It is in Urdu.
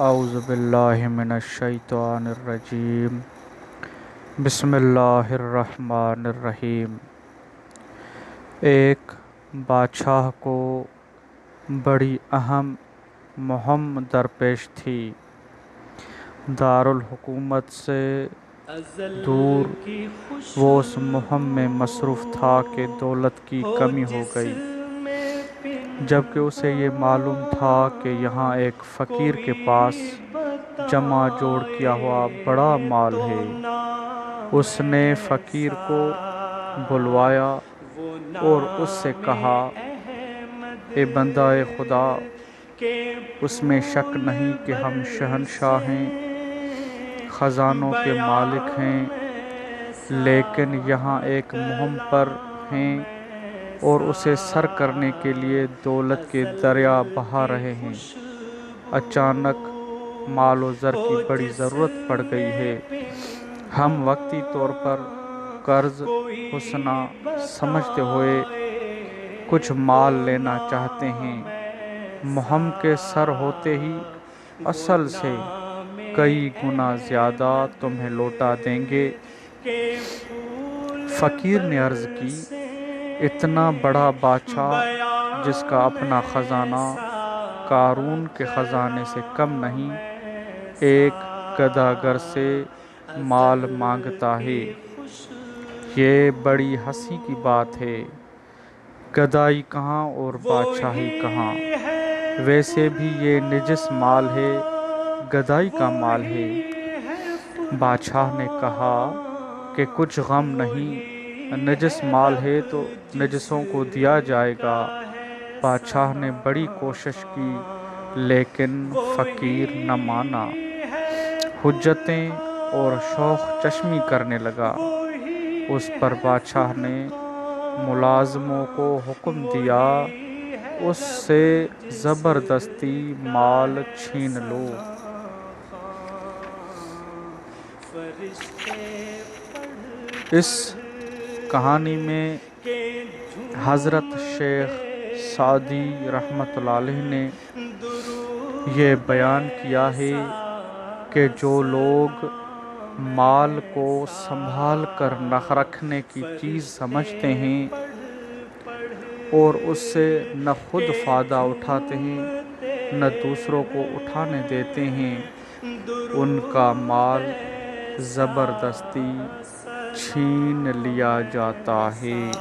اعوذ باللہ من الشیطان الرجیم بسم اللہ الرحمن الرحیم۔ ایک بادشاہ کو بڑی اہم مہم درپیش تھی۔ دارالحکومت سے دور وہ اس مہم میں مصروف تھا کہ دولت کی کمی ہو گئی، جبکہ اسے یہ معلوم تھا کہ یہاں ایک فقیر کے پاس جمع جوڑ کیا ہوا بڑا مال ہے۔ اس نے فقیر کو بلوایا اور اس سے کہا، اے بندہ خدا، اس میں شک نہیں کہ ہم شہنشاہ ہیں، خزانوں کے مالک ہیں، لیکن یہاں ایک مہم پر ہیں اور اسے سر کرنے کے لیے دولت کے دریا بہا رہے ہیں۔ اچانک مال و زر کی بڑی ضرورت پڑ گئی ہے۔ ہم وقتی طور پر قرض حسنہ سمجھتے ہوئے کچھ مال لینا چاہتے ہیں، مہم کے سر ہوتے ہی اصل سے کئی گنا زیادہ تمہیں لوٹا دیں گے۔ فقیر نے عرض کی، اتنا بڑا بادشاہ جس کا اپنا خزانہ قارون کے خزانے سے کم نہیں، ایک گداگر سے مال مانگتا ہے، یہ بڑی ہنسی کی بات ہے۔ گدائی کہاں اور بادشاہی کہاں؟ ویسے بھی یہ نجس مال ہے، گدائی کا مال ہے۔ بادشاہ نے کہا کہ کچھ غم نہیں، نجس مال ہے تو نجسوں کو دیا جائے گا۔ بادشاہ نے بڑی کوشش کی لیکن فقیر نہ مانا، حجتیں اور شوخ چشمی کرنے لگا۔ اس پر بادشاہ نے ملازموں کو حکم دیا، اس سے زبردستی مال چھین لو۔ اس کہانی میں حضرت شیخ سعدی رحمۃ اللہ علیہ نے یہ بیان کیا ہے کہ جو لوگ مال کو سنبھال کر نہ رکھنے کی چیز سمجھتے ہیں اور اس سے نہ خود فائدہ اٹھاتے ہیں نہ دوسروں کو اٹھانے دیتے ہیں، ان کا مال زبردستی چھین لیا جاتا ہے۔